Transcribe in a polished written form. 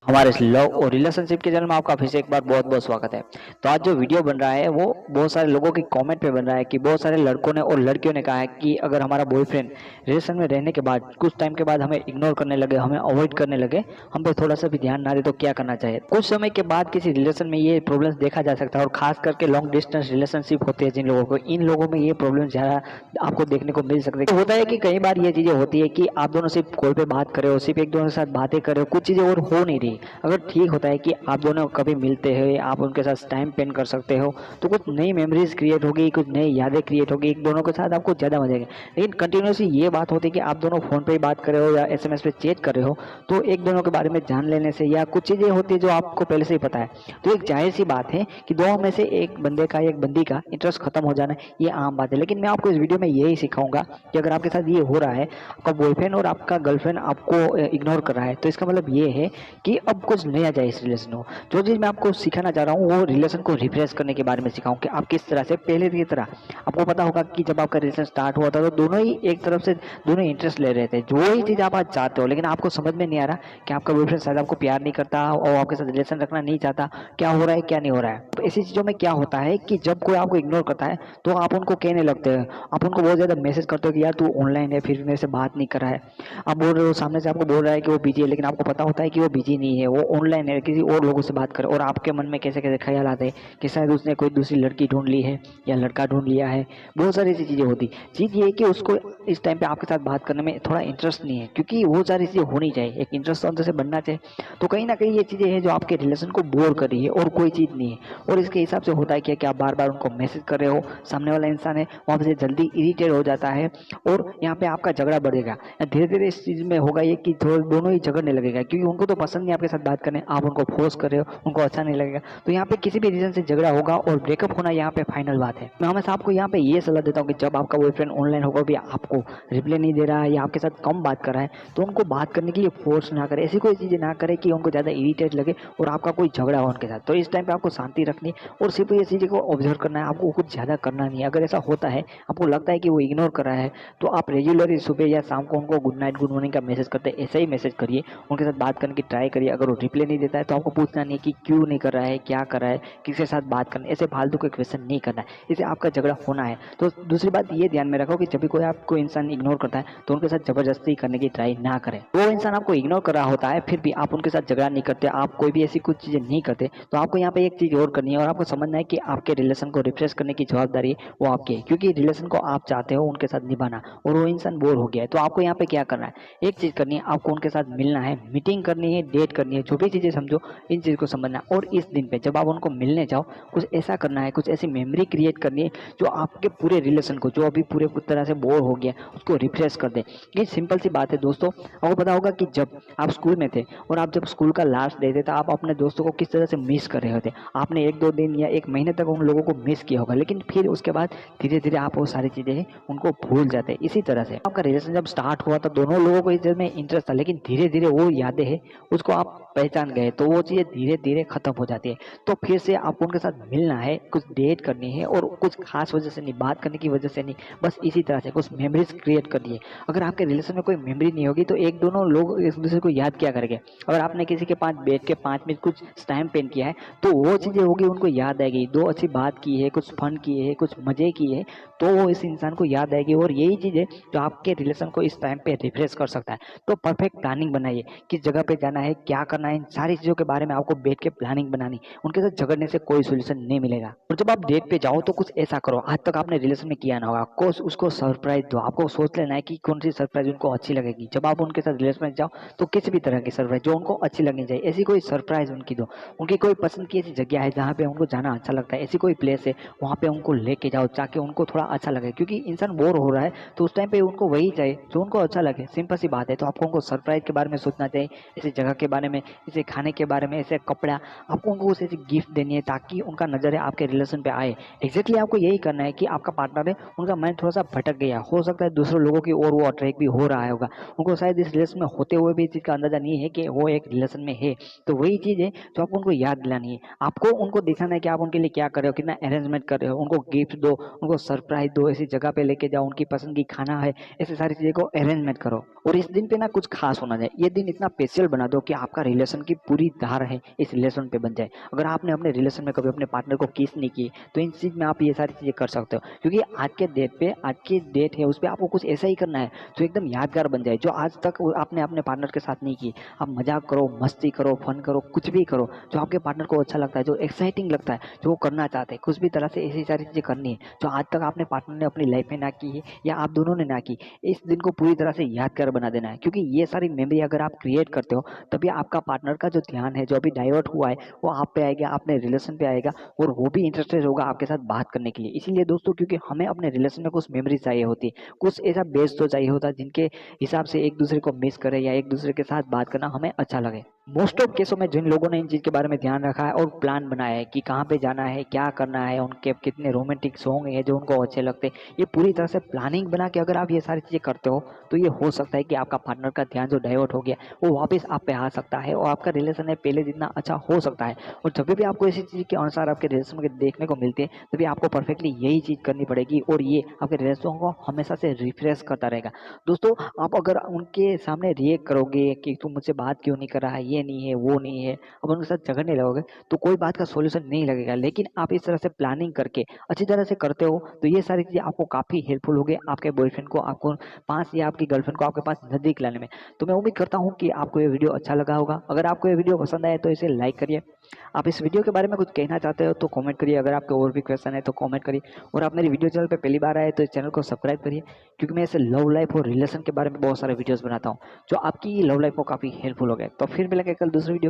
हमारे इस लव और रिलेशनशिप के चैनल में आपका फिर से एक बार बहुत बहुत स्वागत है। तो आज जो वीडियो बन रहा है वो बहुत सारे लोगों की कमेंट पे बन रहा है कि बहुत सारे लड़कों ने और लड़कियों ने कहा है कि अगर हमारा बॉयफ्रेंड रिलेशन में रहने के बाद कुछ टाइम के बाद हमें इग्नोर करने लगे, हमें अवॉइड करने लगे, हम पे थोड़ा सा भी ध्यान ना दे तो क्या करना चाहिए। कुछ समय के बाद किसी रिलेशन में ये प्रॉब्लम्स देखा जा सकता है और खास करके लॉन्ग डिस्टेंस रिलेशनशिप होते हैं जिन लोगों को, इन लोगों में ये प्रॉब्लम ज़्यादा आपको देखने को मिल सकती है। तो होता है कि कई बार ये चीज़ें होती है कि आप दोनों सिर्फ कॉल पे बात कर रहे हो, सिर्फ एक दूसरे के साथ बातें कर रहे हो, कुछ चीज़ें और हो नहीं रही। अगर ठीक होता है कि आप दोनों कभी मिलते हैं, आप उनके साथ टाइम स्पेंड कर सकते हो, तो कुछ नई मेमोरीज क्रिएट होगी, कुछ नई यादें क्रिएट होगी, एक दोनों के साथ आपको ज़्यादा मजा आएगा। लेकिन कंटिन्यूसली ये बात होती है कि आप दोनों फ़ोन पे ही बात कर रहे हो या एसएमएस पे चैट कर रहे हो, तो एक दोनों के बारे में जान लेने से या कुछ चीज़ें होती है जो आपको पहले से ही पता है, तो एक जाहिर सी बात है कि दोनों में से एक बंदे का या एक बंदी का इंटरेस्ट खत्म हो जाना ये आम बात है। लेकिन मैं आपको इस वीडियो में यही सिखाऊंगा कि अगर आपके साथ ये हो रहा है, आपका बॉयफ्रेंड और आपका गर्लफ्रेंड आपको इग्नोर कर रहा है, तो इसका मतलब ये है कि अब कुछ नया जाए इस रिलेशन में। जो चीज़ मैं आपको सिखाना चाह रहा हूँ वो रिलेशन को रिफ्रेश करने के बारे में सिखाऊं कि आप किस तरह से पहले की तरह। आपको पता होगा कि जब आपका रिलेशन स्टार्ट हुआ था तो दोनों ही एक तरफ से दोनों इंटरेस्ट ले रहे थे, जो ही चीज़ आप आज चाहते हो, लेकिन आपको समझ में नहीं आ रहा कि आपका बॉयफ्रेंड शायद आपको प्यार नहीं करता और आपके साथ रिलेशन रखना नहीं चाहता, क्या हो रहा है क्या नहीं हो रहा है। तो ऐसी चीज़ों में क्या होता है कि जब कोई आपको इग्नोर करता है तो आप उनको कहने लगते हैं, आप उनको बहुत ज़्यादा मैसेज करते हो कि यार तू ऑनलाइन है फिर मेरे से बात नहीं कर रहा है। आप बोल रहे हो, सामने से आपको बोल रहा है कि वो बिजी है, लेकिन आपको पता होता है कि वो बिजी नहीं है, वो ऑनलाइन है, किसी और लोगों से बात करे, और आपके मन में कैसे कैसे ख्याल आते हैं कि शायद उसने कोई दूसरी लड़की ढूंढ ली है या लड़का ढूंढ लिया है। बहुत सारी ऐसी चीज़ें होती। चीज़ ये है कि उसको इस टाइम पे आपके साथ बात करने में थोड़ा इंटरेस्ट नहीं है, क्योंकि वो सारी चीज़ें होनी चाहिए, एक इंटरेस्ट तो अंदर से बनना चाहिए। तो कहीं ना कहीं ये चीज़ें हैं जो आपके रिलेशन को बोर कर रही है और कोई चीज़ नहीं है। और इसके हिसाब से होता है क्या कि आप बार बार उनको मैसेज कर रहे हो, सामने वाला इंसान है वहाँ से जल्दी इरिटेट हो जाता है और यहाँ पे आपका झगड़ा बढ़ेगा। धीरे धीरे इस चीज़ में होगा ये कि दोनों ही झगड़ने लगेगा, क्योंकि उनको तो पसंद नहीं आपके साथ बात करने, आप उनको फोर्स कर रहे हो, उनको अच्छा नहीं लगेगा। तो यहाँ पे किसी भी रीजन से झगड़ा होगा और ब्रेकअप होना यहाँ पे फाइनल बात है। मैं हमेशा आपको यहाँ पे ये सलाह देता हूँ कि जब आपका बॉयफ्रेंड ऑनलाइन होगा भी आपको रिप्लाई नहीं दे रहा है या आपके साथ कम बात कर रहा है, तो उनको बात करने के लिए फोर्स ना करें, ऐसी कोई चीज़ें ना करें कि उनको ज़्यादा इरिटेट लगे और आपका कोई झगड़ा हो उनके साथ। तो इस टाइम पे आपको शांति रखनी और सिर्फ ये चीज़ें को ऑब्जर्व करना है, आपको कुछ ज़्यादा करना नहीं है। अगर ऐसा होता है, आपको लगता है कि वो इग्नोर कर रहा है, तो आप रेगुलरली सुबह या शाम को उनको गुड नाइट गुड मॉर्निंग का मैसेज करते हैं, ऐसा ही मैसेज करिए, उनके साथ बात करने की ट्राई करिए। अगर वो रिप्लाई नहीं देता है तो आपको पूछना नहीं है कि क्यों नहीं कर रहा है, क्या कर रहा है, किसके साथ बात करना है, ऐसे फालतू के क्वेश्चन नहीं करना है, इससे आपका झगड़ा होना है। तो दूसरी बात ये ध्यान में रखो कि जब भी कोई आपको इंसान इग्नोर करता है तो उनके साथ जबरदस्ती करने की ट्राई ना करें। वो इंसान आपको इग्नोर कर रहा होता है फिर भी आप उनके साथ झगड़ा नहीं करते, आप कोई भी ऐसी कुछ चीज़ें नहीं करते, तो आपको यहाँ पे एक चीज़ और करनी है और आपको समझना है कि आपके रिलेशन को रिफ्रेश करने की जवाबदारी वो आपकी है, क्योंकि रिलेशन को आप चाहते हो उनके साथ निभाना और वो इंसान बोर हो गया है। तो आपको यहाँ पे क्या करना है, एक चीज़ करनी है, आपको उनके साथ मिलना है, मीटिंग करनी है, डेट करनी है, जो भी चीज़ें समझो इन चीज़ को समझना है। और इस दिन पे जब आप उनको मिलने जाओ, कुछ ऐसा करना है, कुछ ऐसी मेमोरी क्रिएट करनी है जो आपके पूरे रिलेशन को, जो अभी पूरे तरह से बोर हो गया, उसको रिफ्रेश कर दे। ये सिंपल सी बात है दोस्तों। आपको पता होगा कि जब आप स्कूल में थे और आप जब स्कूल का लास्ट डे थे तो आप अपने दोस्तों को किस तरह से मिस कर रहे होते। आपने 1-2 दिन या 1 महीने तक उन लोगों को मिस किया होगा, लेकिन फिर उसके बाद धीरे-धीरे आप वो सारी चीज़ें उनको भूल जाते हैं। इसी तरह से आपका रिलेशन जब स्टार्ट हुआ था, दोनों लोगों को इस चीज़ में इंटरेस्ट था, लेकिन धीरे-धीरे वो यादें हैं उसको आप पहचान गए, तो वो चीज़ें धीरे-धीरे खत्म हो जाती है। तो फिर से आपको उनके साथ मिलना है, कुछ डेट करनी है और कुछ खास वजह से नहीं, बात करने की वजह से नहीं, बस इसी तरह से कुछ मेमोरीज क्रिएट करनी है। अगर आपके रिलेशन में कोई मेमोरी नहीं होगी तो एक दोनों लोग एक दूसरे को याद क्या करेंगे। अगर आपने किसी के पास बैठ के 5 मिनट कुछ टाइम स्पेंड किया है तो वो चीज़ें होगी उनको याद आएगी, 2 अच्छी बात की है, कुछ फन किए है, कुछ मज़े किए है, तो वो इस इंसान को याद आएगी और यही चीज़ है जो आपके रिलेशन को इस टाइम पे रिफ्रेश कर सकता है। तो परफेक्ट प्लानिंग बनाइए, किस जगह पे जाना है, क्या करना है, इन सारी चीज़ों के बारे में आपको बैठ के प्लानिंग बनानी। उनके साथ झगड़ने से कोई सॉल्यूशन नहीं मिलेगा। और जब आप डेट पे जाओ तो कुछ ऐसा करो आज तक आपने रिलेशन में किया ना होगा, को उसको सरप्राइज़ दो। आपको सोच लेना है कि कौन-सी सरप्राइज़ उनको अच्छी लगेगी। जब आप उनके साथ रिलेशन में जाओ तो किसी भी तरह की सरप्राइज़ जो उनको अच्छी लगनी चाहिए, ऐसी कोई सरप्राइज़ उनकी दो। उनकी कोई पसंद की ऐसी जगह है जहाँ पे उनको जाना अच्छा लगता है, ऐसी कोई प्लेस है वहाँ पे उनको लेके जाओ ताकि उनको थोड़ा अच्छा लगे, क्योंकि इंसान बोर हो रहा है तो उस टाइम पे उनको वही चाहिए जो उनको अच्छा लगे। सिंपल सी बात है। तो आपको उनको सरप्राइज़ के बारे में सोचना चाहिए, ऐसी जगह के बारे में, ऐसे खाने के बारे में, ऐसे कपड़ा, आपको उनको कुछ ऐसी गिफ्ट देनी है ताकि उनका नज़रिया आपके रिलेशन पे आए। एग्जैक्टली आपको यही करना है कि आपका पार्टनर है, उनका माइंड थोड़ा सा भटक गया हो सकता है, दूसरे लोगों की ओर वो अट्रैक्ट भी हो रहा है होगा, उनको शायद इस रिलेशन में होते हुए भी इस चीज़ का अंदाजा नहीं है कि वो एक रिलेशन में है। तो वही चीज़ है जो आपको उनको याद दिलानी है। आपको उनको दिखाना है कि आप उनके लिए क्या कर रहे हो, कितना अरेंजमेंट कर रहे हो, उनको गिफ्ट दो, उनको सरप्राइज दो, ऐसी जगह पे लेके जाओ, उनकी पसंद की खाना है, ऐसी सारी चीज़ें को अरेंजमेंट करो। और इस दिन पे ना कुछ खास होना चाहिए, ये दिन इतना स्पेशल बना दो कि आपका रिलेशन की पूरी धार है इस रिलेशन पे बन जाए। अगर आपने अपने रिलेशन में कभी अपने पार्टनर को किस नहीं की तो इन चीज़ में आप ये सारी चीज़ें कर सकते हो, क्योंकि आज के डेट पे आज की डेट है उस पर आपको कुछ ऐसा ही करना है जो एकदम यादगार बन जाए, जो आज तक आपने अपने पार्टनर के साथ नहीं की। आप मजाक करो, मस्ती करो, फन करो, कुछ भी करो जो आपके पार्टनर को अच्छा लगता है, जो एक्साइटिंग लगता है, जो वो करना चाहते हैं, कुछ भी तरह से ऐसी सारी चीज़ें करनी है जो आज तक आपने पार्टनर ने अपनी लाइफ में ना की है या आप दोनों ने ना की। इस दिन को पूरी तरह से यादगार बना देना है, क्योंकि ये सारी मेमोरी अगर आप क्रिएट करते हो तभी आपका पार्टनर का जो ध्यान है जो अभी डाइवर्ट हुआ है वो आप पे आएगा, अपने रिलेशन पे आएगा और वो भी इंटरेस्टेड होगा आपके साथ बात करने के लिए। इसीलिए दोस्तों, क्योंकि हमें अपने रिलेशन में कुछ मेमोरी चाहिए होती है, कुछ ऐसा बेस तो चाहिए होता है जिनके हिसाब से एक दूसरे को मिस करे या एक दूसरे के साथ बात करना हमें अच्छा लगे। मोस्ट ऑफ केसों में जिन लोगों ने इन चीज़ के बारे में ध्यान रखा है और प्लान बनाया है कि कहाँ पे जाना है, क्या करना है, उनके कितने रोमांटिक सॉन्ग हैं जो उनको अच्छे लगते हैं, ये पूरी तरह से प्लानिंग बना के अगर आप ये सारी चीज़ें करते हो तो ये हो सकता है कि आपका पार्टनर का ध्यान जो डाइवर्ट हो गया वो वापस आप पे आ सकता है और आपका रिलेशन है पहले जितना अच्छा हो सकता है। और जब भी आपको ऐसी चीज़ के अनुसार आपके रिलेशन में देखने को मिलती है तभी आपको परफेक्टली यही चीज़ करनी पड़ेगी और ये आपके रिलेशन को हमेशा से रिफ्रेश करता रहेगा। दोस्तों, आप अगर उनके सामने रिएक्ट करोगे कि तुम मुझसे बात क्यों नहीं कर रहा है, ये नहीं है, वो नहीं है, अब उनके साथ झगड़ने लगोगे तो कोई बात का सॉल्यूशन नहीं लगेगा। लेकिन आप इस तरह से प्लानिंग करके अच्छी तरह से करते हो तो ये सारी चीज़ें आपको काफ़ी हेल्पफुल होगी आपके बॉयफ्रेंड को आपको पास या आपकी गर्लफ्रेंड को आपके पास नज़दीक लाने में। तो मैं उम्मीद करता हूँ कि आपको ये वीडियो अच्छा लगा होगा। अगर आपको ये वीडियो पसंद आए तो इसे लाइक करिए। आप इस वीडियो के बारे में कुछ कहना चाहते हो तो कमेंट करिए। अगर आपके और भी क्वेश्चन है तो कमेंट करिए। और आप मेरी वीडियो चैनल पे पहली बार आए तो इस चैनल को सब्सक्राइब करिए, क्योंकि मैं ऐसे लव लाइफ और रिलेशन के बारे में बहुत सारे वीडियोस बनाता हूँ जो आपकी लव लाइफ को काफ़ी हेल्पफुल हो गए। तो फिर मिलेंगे कल दूसरी वीडियो